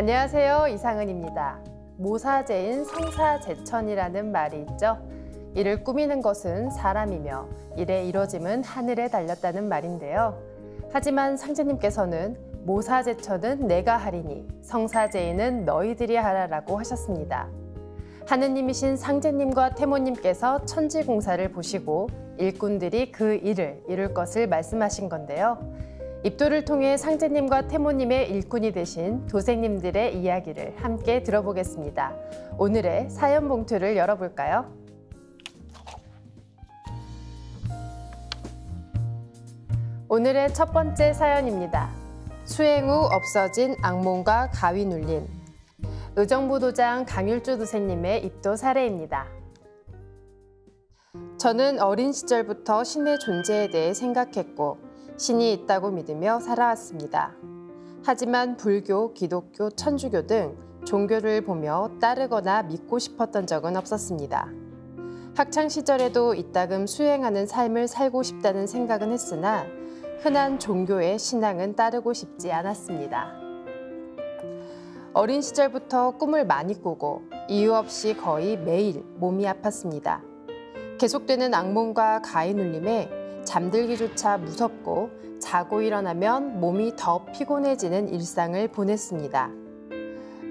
안녕하세요, 이상은입니다. 모사제인 성사제천이라는 말이 있죠. 이를 꾸미는 것은 사람이며 이래 이뤄짐은 하늘에 달렸다는 말인데요. 하지만 상제님께서는 모사제천은 내가 하리니 성사제인은 너희들이 하라라고 하셨습니다. 하느님이신 상제님과 태모님께서 천지공사를 보시고 일꾼들이 그 일을 이룰 것을 말씀하신 건데요. 입도를 통해 상제님과 태모님의 일꾼이 되신 도생님들의 이야기를 함께 들어보겠습니다. 오늘의 사연 봉투를 열어볼까요? 오늘의 첫 번째 사연입니다. 수행 후 없어진 악몽과 가위 눌림. 의정부도장 강율주 도생님의 입도 사례입니다. 저는 어린 시절부터 신의 존재에 대해 생각했고 신이 있다고 믿으며 살아왔습니다. 하지만 불교, 기독교, 천주교 등 종교를 보며 따르거나 믿고 싶었던 적은 없었습니다. 학창시절에도 이따금 수행하는 삶을 살고 싶다는 생각은 했으나 흔한 종교의 신앙은 따르고 싶지 않았습니다. 어린 시절부터 꿈을 많이 꾸고 이유 없이 거의 매일 몸이 아팠습니다. 계속되는 악몽과 가위 눌림에 잠들기조차 무섭고 자고 일어나면 몸이 더 피곤해지는 일상을 보냈습니다.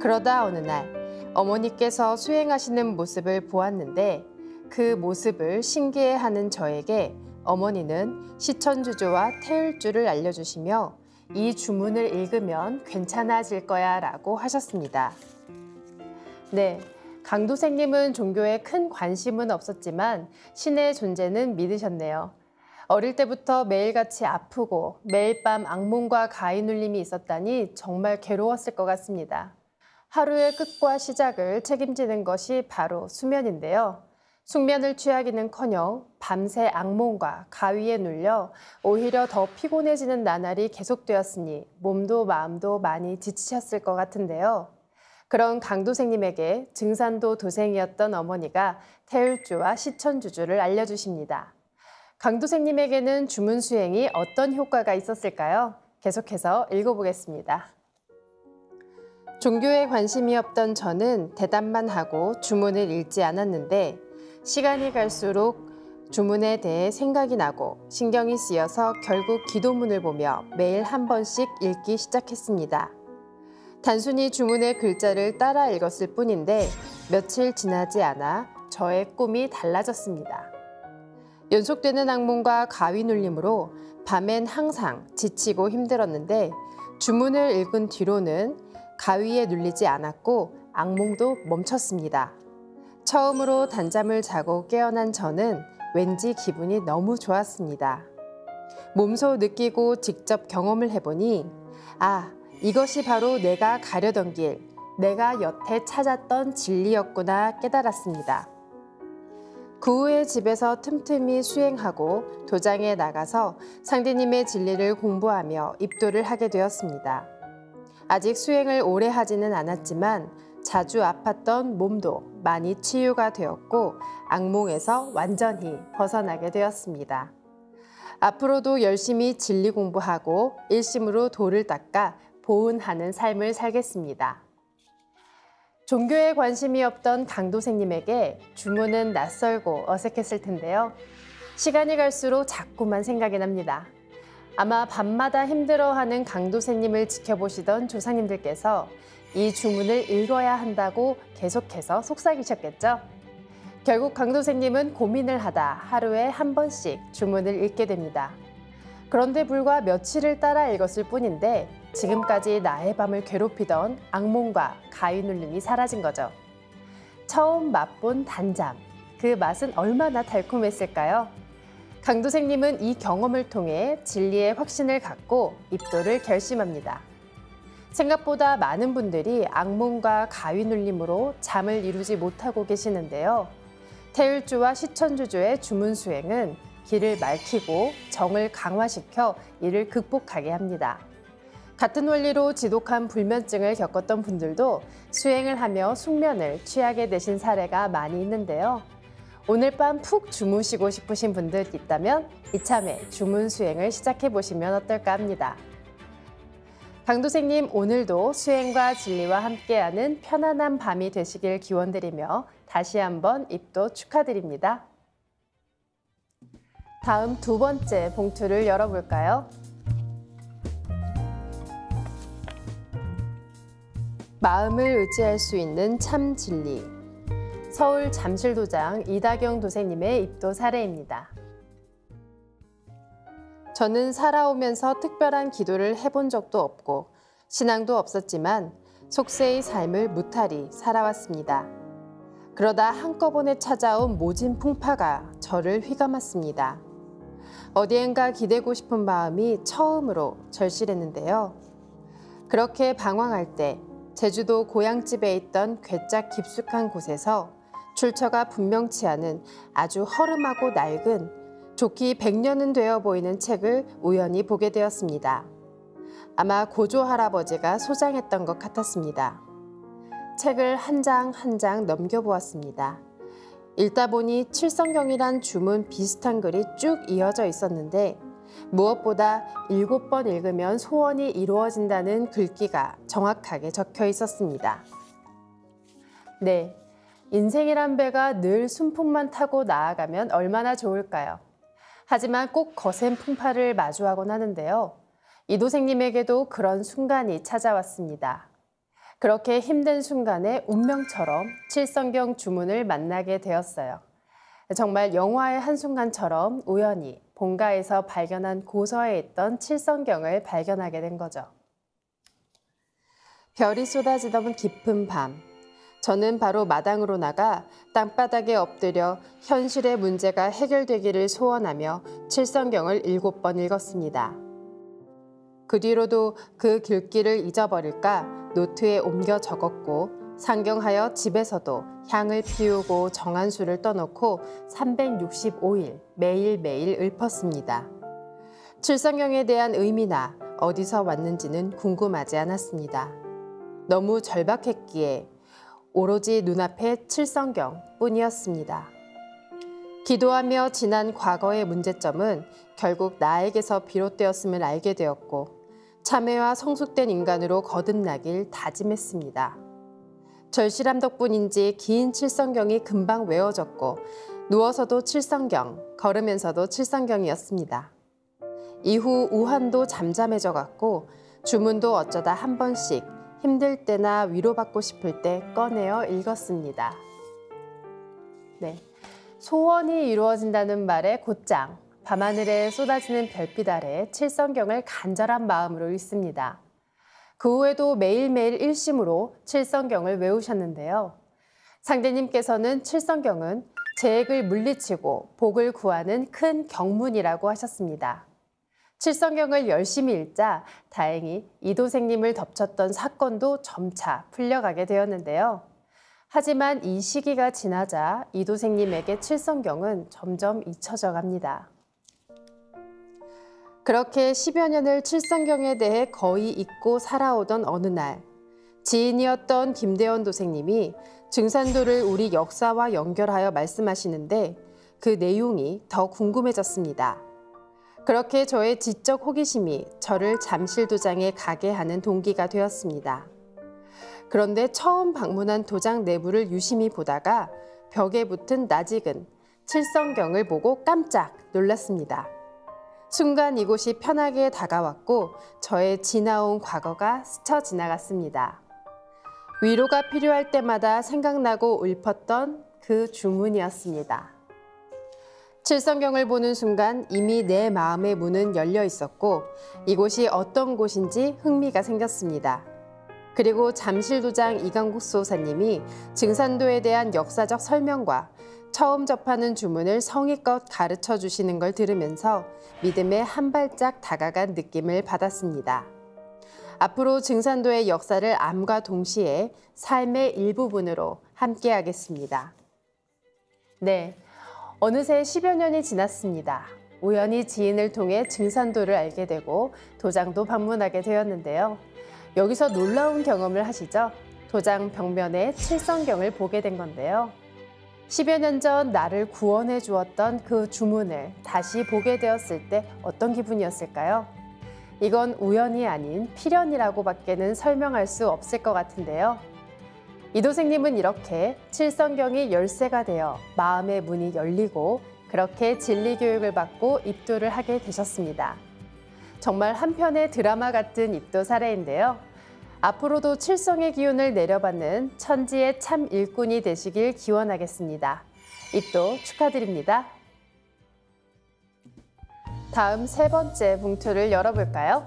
그러다 어느 날 어머니께서 수행하시는 모습을 보았는데 그 모습을 신기해하는 저에게 어머니는 시천주조와 태을주를 알려주시며 이 주문을 읽으면 괜찮아질 거야 라고 하셨습니다. 네, 강도생님은 종교에 큰 관심은 없었지만 신의 존재는 믿으셨네요. 어릴 때부터 매일같이 아프고 매일 밤 악몽과 가위 눌림이 있었다니 정말 괴로웠을 것 같습니다. 하루의 끝과 시작을 책임지는 것이 바로 수면인데요. 숙면을 취하기는커녕 밤새 악몽과 가위에 눌려 오히려 더 피곤해지는 나날이 계속되었으니 몸도 마음도 많이 지치셨을 것 같은데요. 그런 강도생님에게 증산도 도생이었던 어머니가 태을주와 시천주주를 알려주십니다. 강도생님에게는 주문 수행이 어떤 효과가 있었을까요? 계속해서 읽어보겠습니다. 종교에 관심이 없던 저는 대답만 하고 주문을 읽지 않았는데 시간이 갈수록 주문에 대해 생각이 나고 신경이 쓰여서 결국 기도문을 보며 매일 한 번씩 읽기 시작했습니다. 단순히 주문의 글자를 따라 읽었을 뿐인데 며칠 지나지 않아 저의 꿈이 달라졌습니다. 연속되는 악몽과 가위 눌림으로 밤엔 항상 지치고 힘들었는데 주문을 읽은 뒤로는 가위에 눌리지 않았고 악몽도 멈췄습니다. 처음으로 단잠을 자고 깨어난 저는 왠지 기분이 너무 좋았습니다. 몸소 느끼고 직접 경험을 해보니 이것이 바로 내가 가려던 길, 내가 여태 찾았던 진리였구나 깨달았습니다. 그 후에 집에서 틈틈이 수행하고 도장에 나가서 상대님의 진리를 공부하며 입도를 하게 되었습니다. 아직 수행을 오래 하지는 않았지만 자주 아팠던 몸도 많이 치유가 되었고 악몽에서 완전히 벗어나게 되었습니다. 앞으로도 열심히 진리 공부하고 일심으로 도를 닦아 보은하는 삶을 살겠습니다. 종교에 관심이 없던 강도생님에게 주문은 낯설고 어색했을 텐데요. 시간이 갈수록 자꾸만 생각이 납니다. 아마 밤마다 힘들어하는 강도생님을 지켜보시던 조상님들께서 이 주문을 읽어야 한다고 계속해서 속삭이셨겠죠? 결국 강도생님은 고민을 하다 하루에 한 번씩 주문을 읽게 됩니다. 그런데 불과 며칠을 따라 읽었을 뿐인데 지금까지 나의 밤을 괴롭히던 악몽과 가위 눌림이 사라진 거죠. 처음 맛본 단잠, 그 맛은 얼마나 달콤했을까요? 강도생님은 이 경험을 통해 진리의 확신을 갖고 입도를 결심합니다. 생각보다 많은 분들이 악몽과 가위 눌림으로 잠을 이루지 못하고 계시는데요. 태을주와 시천주조의 주문 수행은 기를 맑히고 정을 강화시켜 이를 극복하게 합니다. 같은 원리로 지독한 불면증을 겪었던 분들도 수행을 하며 숙면을 취하게 되신 사례가 많이 있는데요. 오늘 밤 푹 주무시고 싶으신 분들 있다면 이참에 주문 수행을 시작해 보시면 어떨까 합니다. 강도생님, 오늘도 수행과 진리와 함께하는 편안한 밤이 되시길 기원드리며 다시 한번 입도 축하드립니다. 다음 두 번째 봉투를 열어볼까요? 마음을 의지할 수 있는 참 진리. 서울 잠실도장 이다경 도생님의 입도 사례입니다. 저는 살아오면서 특별한 기도를 해본 적도 없고 신앙도 없었지만 속세의 삶을 무탈히 살아왔습니다. 그러다 한꺼번에 찾아온 모진 풍파가 저를 휘감았습니다. 어디엔가 기대고 싶은 마음이 처음으로 절실했는데요. 그렇게 방황할 때 제주도 고향집에 있던 괴짝 깊숙한 곳에서 출처가 분명치 않은 아주 허름하고 낡은 좋기 100년은 되어 보이는 책을 우연히 보게 되었습니다. 아마 고조 할아버지가 소장했던 것 같았습니다. 책을 한 장 한 장 넘겨보았습니다. 읽다 보니 칠성경이란 주문 비슷한 글이 쭉 이어져 있었는데 무엇보다 7번 읽으면 소원이 이루어진다는 글귀가 정확하게 적혀 있었습니다. 네, 인생이란 배가 늘 순풍만 타고 나아가면 얼마나 좋을까요? 하지만 꼭 거센 풍파를 마주하곤 하는데요. 이도생님에게도 그런 순간이 찾아왔습니다. 그렇게 힘든 순간에 운명처럼 칠성경 주문을 만나게 되었어요. 정말 영화의 한순간처럼 우연히 본가에서 발견한 고서에 있던 칠성경을 발견하게 된 거죠. 별이 쏟아지던 깊은 밤, 저는 바로 마당으로 나가 땅바닥에 엎드려 현실의 문제가 해결되기를 소원하며 칠성경을 7번 읽었습니다. 그 뒤로도 그 글귀를 잊어버릴까 노트에 옮겨 적었고 상경하여 집에서도 향을 피우고 정한 수를 떠놓고 365일 매일매일 읊었습니다. 칠성경에 대한 의미나 어디서 왔는지는 궁금하지 않았습니다. 너무 절박했기에 오로지 눈앞에 칠성경 뿐이었습니다. 기도하며 지난 과거의 문제점은 결국 나에게서 비롯되었음을 알게 되었고 참회와 성숙된 인간으로 거듭나길 다짐했습니다. 절실함 덕분인지 긴 칠성경이 금방 외워졌고 누워서도 칠성경, 걸으면서도 칠성경이었습니다. 이후 우한도 잠잠해져 갔고 주문도 어쩌다 한 번씩 힘들 때나 위로받고 싶을 때 꺼내어 읽었습니다. 네, 소원이 이루어진다는 말에 곧장 밤하늘에 쏟아지는 별빛 아래 칠성경을 간절한 마음으로 읽습니다. 그 후에도 매일매일 일심으로 칠성경을 외우셨는데요. 상대님께서는 칠성경은 재액을 물리치고 복을 구하는 큰 경문이라고 하셨습니다. 칠성경을 열심히 읽자 다행히 이도생님을 덮쳤던 사건도 점차 풀려가게 되었는데요. 하지만 이 시기가 지나자 이도생님에게 칠성경은 점점 잊혀져 갑니다. 그렇게 10여 년을 칠성경에 대해 거의 잊고 살아오던 어느 날 지인이었던 김대원 도생님이 증산도를 우리 역사와 연결하여 말씀하시는데 그 내용이 더 궁금해졌습니다. 그렇게 저의 지적 호기심이 저를 잠실도장에 가게 하는 동기가 되었습니다. 그런데 처음 방문한 도장 내부를 유심히 보다가 벽에 붙은 낯익은 칠성경을 보고 깜짝 놀랐습니다. 순간 이곳이 편하게 다가왔고 저의 지나온 과거가 스쳐 지나갔습니다. 위로가 필요할 때마다 생각나고 읊었던 그 주문이었습니다. 칠성경을 보는 순간 이미 내 마음의 문은 열려 있었고 이곳이 어떤 곳인지 흥미가 생겼습니다. 그리고 잠실도장 이강국 수호사님이 증산도에 대한 역사적 설명과 처음 접하는 주문을 성의껏 가르쳐 주시는 걸 들으면서 믿음에 한 발짝 다가간 느낌을 받았습니다. 앞으로 증산도의 역사를 암과 동시에 삶의 일부분으로 함께하겠습니다. 네, 어느새 10여 년이 지났습니다. 우연히 지인을 통해 증산도를 알게 되고 도장도 방문하게 되었는데요. 여기서 놀라운 경험을 하시죠? 도장 벽면에 칠성경을 보게 된 건데요. 10여 년 전 나를 구원해 주었던 그 주문을 다시 보게 되었을 때 어떤 기분이었을까요? 이건 우연이 아닌 필연이라고 밖에는 설명할 수 없을 것 같은데요. 이도생님은 이렇게 칠성경이 열쇠가 되어 마음의 문이 열리고 그렇게 진리 교육을 받고 입도를 하게 되셨습니다. 정말 한편의 드라마 같은 입도 사례인데요. 앞으로도 칠성의 기운을 내려받는 천지의 참 일꾼이 되시길 기원하겠습니다. 입도 축하드립니다. 다음 세 번째 봉투를 열어볼까요?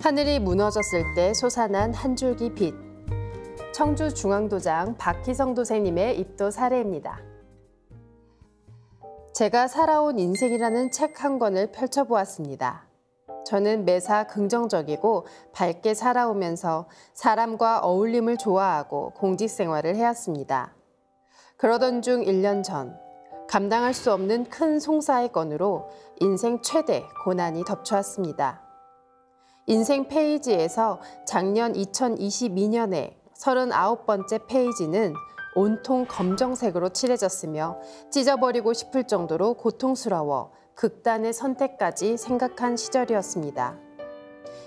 하늘이 무너졌을 때 솟아난 한 줄기 빛. 청주중앙도장 박희성 도생님의 입도 사례입니다. 제가 살아온 인생이라는 책 한 권을 펼쳐보았습니다. 저는 매사 긍정적이고 밝게 살아오면서 사람과 어울림을 좋아하고 공직 생활을 해왔습니다. 그러던 중 1년 전 감당할 수 없는 큰 송사의 건으로 인생 최대 고난이 덮쳐왔습니다. 인생 페이지에서 작년 2022년에 39번째 페이지는 온통 검정색으로 칠해졌으며 찢어버리고 싶을 정도로 고통스러워 극단의 선택까지 생각한 시절이었습니다.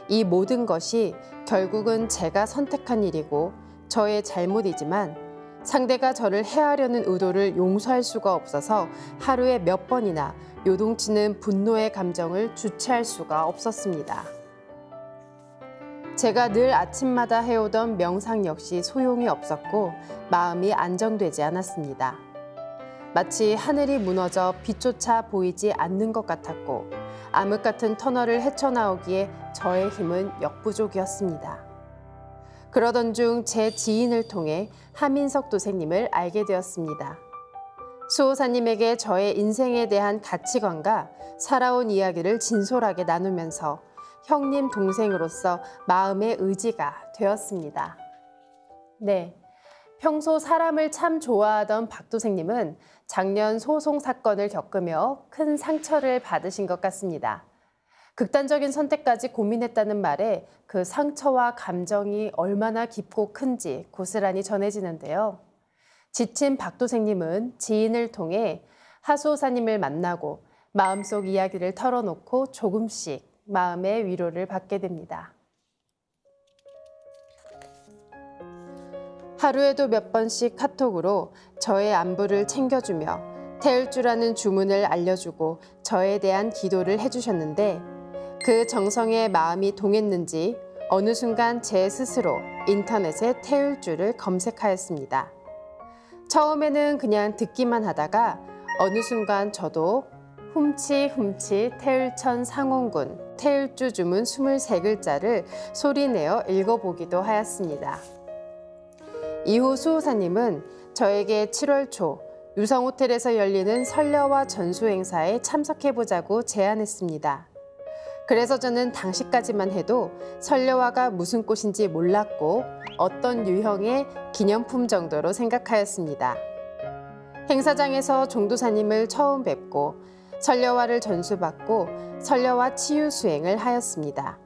이 모든 것이 결국은 제가 선택한 일이고 저의 잘못이지만 상대가 저를 해하려는 의도를 용서할 수가 없어서 하루에 몇 번이나 요동치는 분노의 감정을 주체할 수가 없었습니다. 제가 늘 아침마다 해오던 명상 역시 소용이 없었고 마음이 안정되지 않았습니다. 마치 하늘이 무너져 빛조차 보이지 않는 것 같았고 암흑 같은 터널을 헤쳐나오기에 저의 힘은 역부족이었습니다. 그러던 중 제 지인을 통해 하민석 도생님을 알게 되었습니다. 수호사님에게 저의 인생에 대한 가치관과 살아온 이야기를 진솔하게 나누면서 형님 동생으로서 마음의 의지가 되었습니다. 네, 평소 사람을 참 좋아하던 박 도생님은 작년 소송 사건을 겪으며 큰 상처를 받으신 것 같습니다. 극단적인 선택까지 고민했다는 말에 그 상처와 감정이 얼마나 깊고 큰지 고스란히 전해지는데요. 지친 박 도생님은 지인을 통해 하수호사님을 만나고 마음속 이야기를 털어놓고 조금씩 마음의 위로를 받게 됩니다. 하루에도 몇 번씩 카톡으로 저의 안부를 챙겨주며 태울 줄 아는 주문을 알려주고 저에 대한 기도를 해주셨는데 그 정성에 마음이 동했는지 어느 순간 제 스스로 인터넷에 태울 줄을 검색하였습니다. 처음에는 그냥 듣기만 하다가 어느 순간 저도 훔치 태울천 상원군 태울주 주문 23글자를 소리내어 읽어보기도 하였습니다. 이후 수호사님은 저에게 7월 초 유성호텔에서 열리는 설려와 전수 행사에 참석해보자고 제안했습니다. 그래서 저는 당시까지만 해도 설려화가 무슨 꽃인지 몰랐고 어떤 유형의 기념품 정도로 생각하였습니다. 행사장에서 종도사님을 처음 뵙고 설려화를 전수받고 설려화 치유 수행을 하였습니다.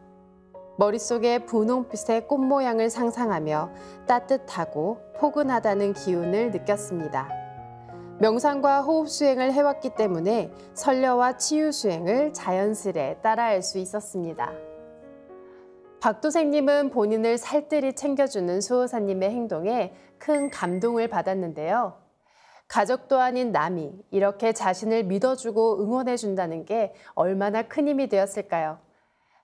머릿속에 분홍빛의 꽃 모양을 상상하며 따뜻하고 포근하다는 기운을 느꼈습니다. 명상과 호흡 수행을 해왔기 때문에 설려와 치유 수행을 자연스레 따라할 수 있었습니다. 박 도생님은 본인을 살뜰히 챙겨주는 수호사님의 행동에 큰 감동을 받았는데요. 가족도 아닌 남이 이렇게 자신을 믿어주고 응원해준다는 게 얼마나 큰 힘이 되었을까요?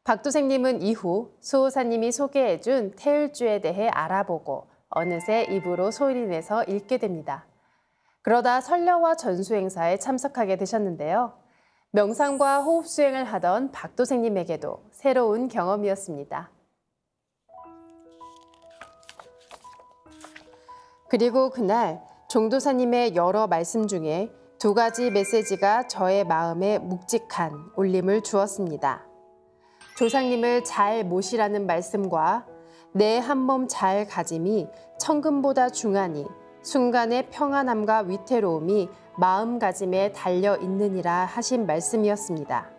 박 도생님은 이후 수호사님이 소개해준 태울주에 대해 알아보고 어느새 입으로 소리내서 읽게 됩니다. 그러다 설려와 전수 행사에 참석하게 되셨는데요. 명상과 호흡 수행을 하던 박 도생님에게도 새로운 경험이었습니다. 그리고 그날 종도사님의 여러 말씀 중에 2가지 메시지가 저의 마음에 묵직한 울림을 주었습니다. 조상님을 잘 모시라는 말씀과 내 한 몸 잘 가짐이 천금보다 중하니 순간의 평안함과 위태로움이 마음가짐에 달려 있느니라 하신 말씀이었습니다.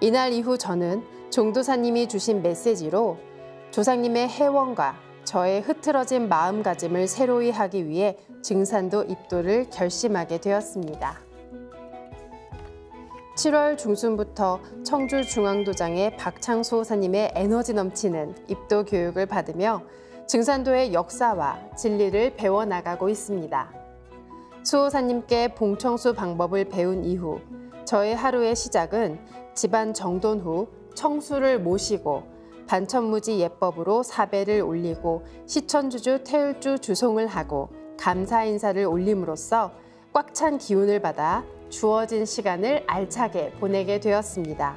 이날 이후 저는 종도사님이 주신 메시지로 조상님의 해원과 저의 흐트러진 마음가짐을 새로이 하기 위해 증산도 입도를 결심하게 되었습니다. 7월 중순부터 청주중앙도장의 박창수 호사님의 에너지 넘치는 입도 교육을 받으며 증산도의 역사와 진리를 배워나가고 있습니다. 수 호사님께 봉청수 방법을 배운 이후 저의 하루의 시작은 집안 정돈 후 청수를 모시고 반천무지 예법으로 사배를 올리고 시천주주 태울주 주송을 하고 감사 인사를 올림으로써 꽉 찬 기운을 받아 주어진 시간을 알차게 보내게 되었습니다.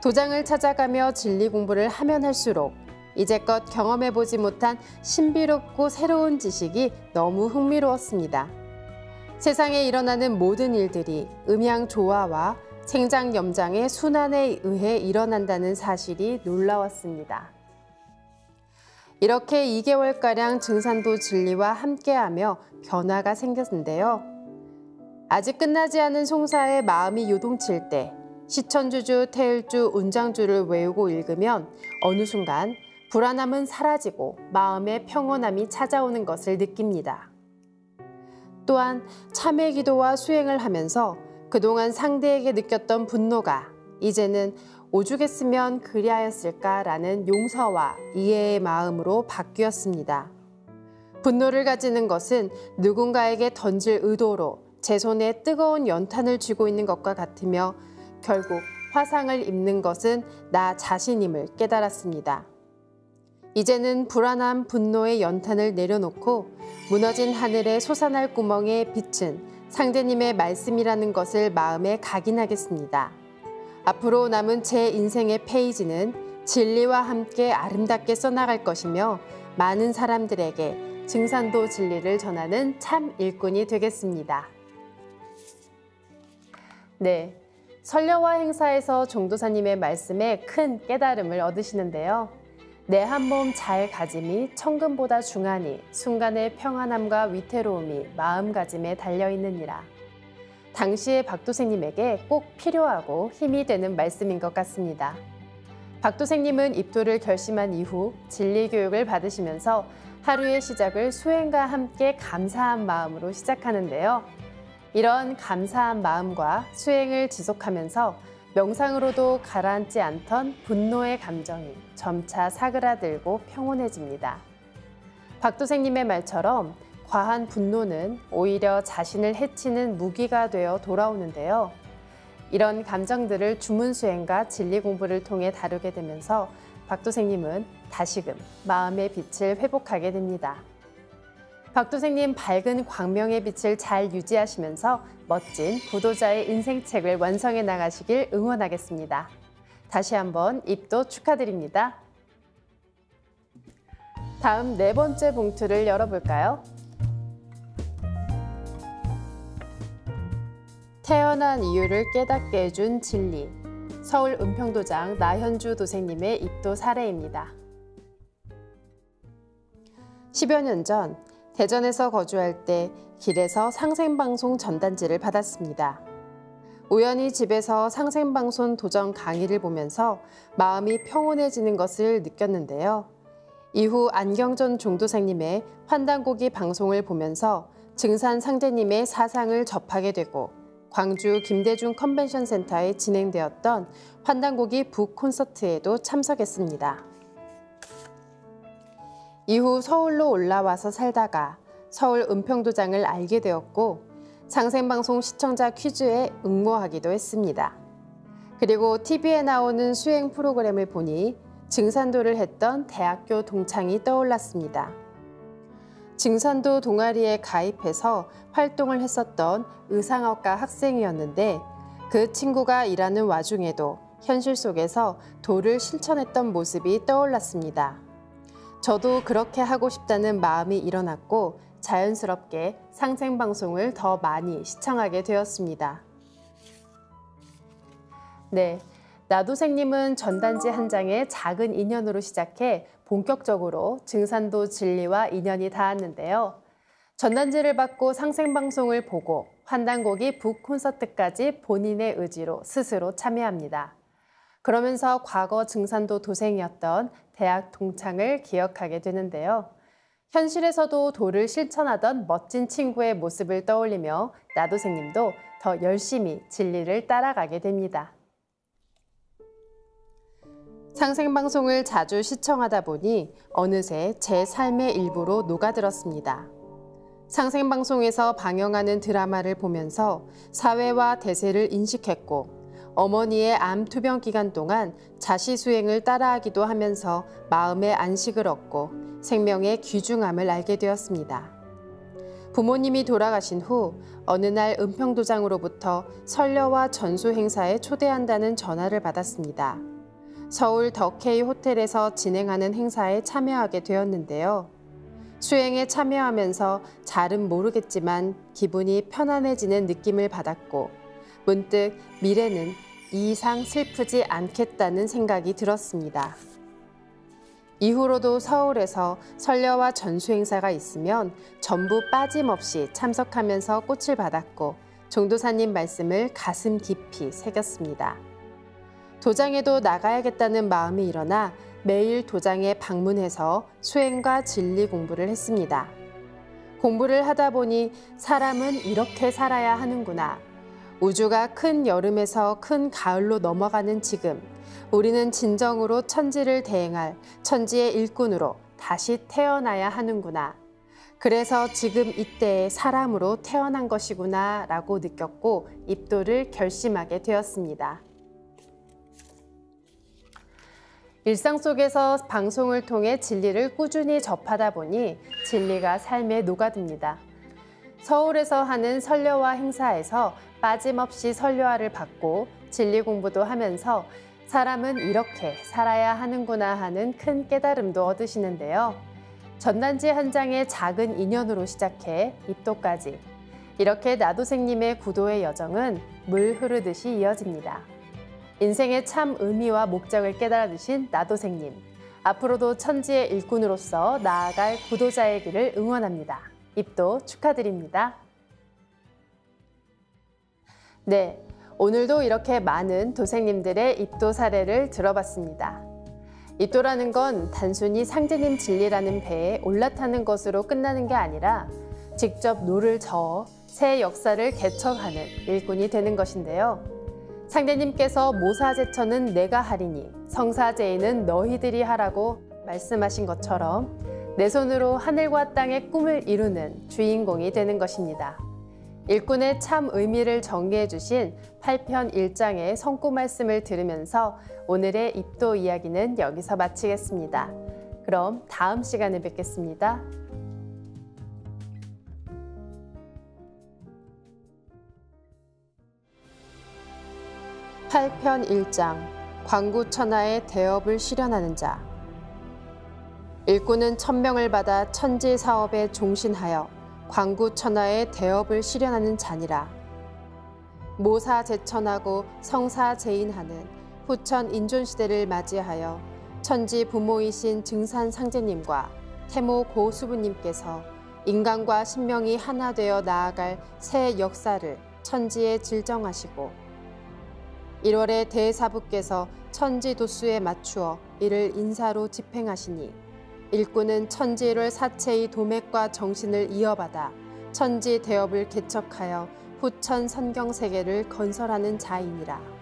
도장을 찾아가며 진리 공부를 하면 할수록 이제껏 경험해보지 못한 신비롭고 새로운 지식이 너무 흥미로웠습니다. 세상에 일어나는 모든 일들이 음양 조화와 생장 염장의 순환에 의해 일어난다는 사실이 놀라웠습니다. 이렇게 2개월가량 증산도 진리와 함께하며 변화가 생겼는데요. 아직 끝나지 않은 송사에 마음이 요동칠 때 시천주주, 태일주, 운장주를 외우고 읽으면 어느 순간 불안함은 사라지고 마음의 평온함이 찾아오는 것을 느낍니다. 또한 참회 기도와 수행을 하면서 그동안 상대에게 느꼈던 분노가 이제는 오죽했으면 그리하였을까라는 용서와 이해의 마음으로 바뀌었습니다. 분노를 가지는 것은 누군가에게 던질 의도로 제 손에 뜨거운 연탄을 쥐고 있는 것과 같으며 결국 화상을 입는 것은 나 자신임을 깨달았습니다. 이제는 불안한 분노의 연탄을 내려놓고 무너진 하늘에 솟아날 구멍에 빛은 상대님의 말씀이라는 것을 마음에 각인하겠습니다. 앞으로 남은 제 인생의 페이지는 진리와 함께 아름답게 써나갈 것이며 많은 사람들에게 증산도 진리를 전하는 참 일꾼이 되겠습니다. 네, 설녀와 행사에서 종도사님의 말씀에 큰 깨달음을 얻으시는데요. 내 한 몸 잘 가짐이 천금보다 중하니 순간의 평안함과 위태로움이 마음가짐에 달려있느니라. 당시의 박도생님에게 꼭 필요하고 힘이 되는 말씀인 것 같습니다. 박도생님은 입도를 결심한 이후 진리교육을 받으시면서 하루의 시작을 수행과 함께 감사한 마음으로 시작하는데요. 이런 감사한 마음과 수행을 지속하면서 명상으로도 가라앉지 않던 분노의 감정이 점차 사그라들고 평온해집니다. 박도생님의 말처럼 과한 분노는 오히려 자신을 해치는 무기가 되어 돌아오는데요. 이런 감정들을 주문수행과 진리공부를 통해 다루게 되면서 박도생님은 다시금 마음의 빛을 회복하게 됩니다. 박도생님 밝은 광명의 빛을 잘 유지하시면서 멋진 구도자의 인생책을 완성해 나가시길 응원하겠습니다. 다시 한번 입도 축하드립니다. 다음 4번째 봉투를 열어볼까요? 태어난 이유를 깨닫게 해준 진리. 서울 은평도장 나현주 도생님의 입도 사례입니다. 10여 년 전 대전에서 거주할 때 길에서 상생방송 전단지를 받았습니다. 우연히 집에서 상생방송 도전 강의를 보면서 마음이 평온해지는 것을 느꼈는데요. 이후 안경전 종도생님의 환단고기 방송을 보면서 증산 상제님의 사상을 접하게 되고 광주 김대중 컨벤션 센터에 진행되었던 환단고기 북 콘서트에도 참석했습니다. 이후 서울로 올라와서 살다가 서울 은평도장을 알게 되었고 상생방송 시청자 퀴즈에 응모하기도 했습니다. 그리고 TV에 나오는 수행 프로그램을 보니 증산도를 했던 대학교 동창이 떠올랐습니다. 증산도 동아리에 가입해서 활동을 했었던 의상학과 학생이었는데 그 친구가 일하는 와중에도 현실 속에서 도를 실천했던 모습이 떠올랐습니다. 저도 그렇게 하고 싶다는 마음이 일어났고 자연스럽게 상생방송을 더 많이 시청하게 되었습니다. 네, 나도생님은 전단지 한 장의 작은 인연으로 시작해 본격적으로 증산도 진리와 인연이 닿았는데요. 전단지를 받고 상생방송을 보고 환단고기 북 콘서트까지 본인의 의지로 스스로 참여합니다. 그러면서 과거 증산도 도생이었던 대학 동창을 기억하게 되는데요. 현실에서도 도를 실천하던 멋진 친구의 모습을 떠올리며 나도생님도 더 열심히 진리를 따라가게 됩니다. 상생방송을 자주 시청하다 보니 어느새 제 삶의 일부로 녹아들었습니다. 상생방송에서 방영하는 드라마를 보면서 사회와 대세를 인식했고 어머니의 암 투병 기간 동안 자시수행을 따라하기도 하면서 마음의 안식을 얻고 생명의 귀중함을 알게 되었습니다. 부모님이 돌아가신 후 어느 날 은평도장으로부터 설려와 전수 행사에 초대한다는 전화를 받았습니다. 서울 더케이 호텔에서 진행하는 행사에 참여하게 되었는데요. 수행에 참여하면서 잘은 모르겠지만 기분이 편안해지는 느낌을 받았고 문득 미래는 이 이상 슬프지 않겠다는 생각이 들었습니다. 이후로도 서울에서 설려와 전수 행사가 있으면 전부 빠짐없이 참석하면서 꽃을 받았고 종도사님 말씀을 가슴 깊이 새겼습니다. 도장에도 나가야겠다는 마음이 일어나 매일 도장에 방문해서 수행과 진리 공부를 했습니다. 공부를 하다 보니 사람은 이렇게 살아야 하는구나. 우주가 큰 여름에서 큰 가을로 넘어가는 지금, 우리는 진정으로 천지를 대행할 천지의 일꾼으로 다시 태어나야 하는구나. 그래서 지금 이때의 사람으로 태어난 것이구나 라고 느꼈고 입도를 결심하게 되었습니다. 일상 속에서 방송을 통해 진리를 꾸준히 접하다 보니 진리가 삶에 녹아듭니다. 서울에서 하는 설려화 행사에서 빠짐없이 설려화를 받고 진리 공부도 하면서 사람은 이렇게 살아야 하는구나 하는 큰 깨달음도 얻으시는데요. 전단지 한 장의 작은 인연으로 시작해 입도까지 이렇게 나도생님의 구도의 여정은 물 흐르듯이 이어집니다. 인생의 참 의미와 목적을 깨달아주신 나도생님, 앞으로도 천지의 일꾼으로서 나아갈 구도자의 길을 응원합니다. 입도 축하드립니다. 네, 오늘도 이렇게 많은 도생님들의 입도 사례를 들어봤습니다. 입도라는 건 단순히 상제님 진리라는 배에 올라타는 것으로 끝나는 게 아니라 직접 노를 저어 새 역사를 개척하는 일꾼이 되는 것인데요. 상대님께서 모사제천은 내가 하리니 성사제의는 너희들이 하라고 말씀하신 것처럼 내 손으로 하늘과 땅의 꿈을 이루는 주인공이 되는 것입니다. 일꾼의 참 의미를 정리해 주신 8편 1장의 성구 말씀을 들으면서 오늘의 입도 이야기는 여기서 마치겠습니다. 그럼 다음 시간에 뵙겠습니다. 8편 1장 광구천하의 대업을 실현하는 자. 일꾼은 천명을 받아 천지 사업에 종신하여 광구천하의 대업을 실현하는 자니라. 모사제천하고 성사제인하는 후천 인존시대를 맞이하여 천지 부모이신 증산상제님과 태모 고수부님께서 인간과 신명이 하나 되어 나아갈 새 역사를 천지에 질정하시고 1월에 대사부께서 천지도수에 맞추어 이를 인사로 집행하시니 일꾼은 천지를 사체의 도맥과 정신을 이어받아 천지 대업을 개척하여 후천 선경세계를 건설하는 자이니라.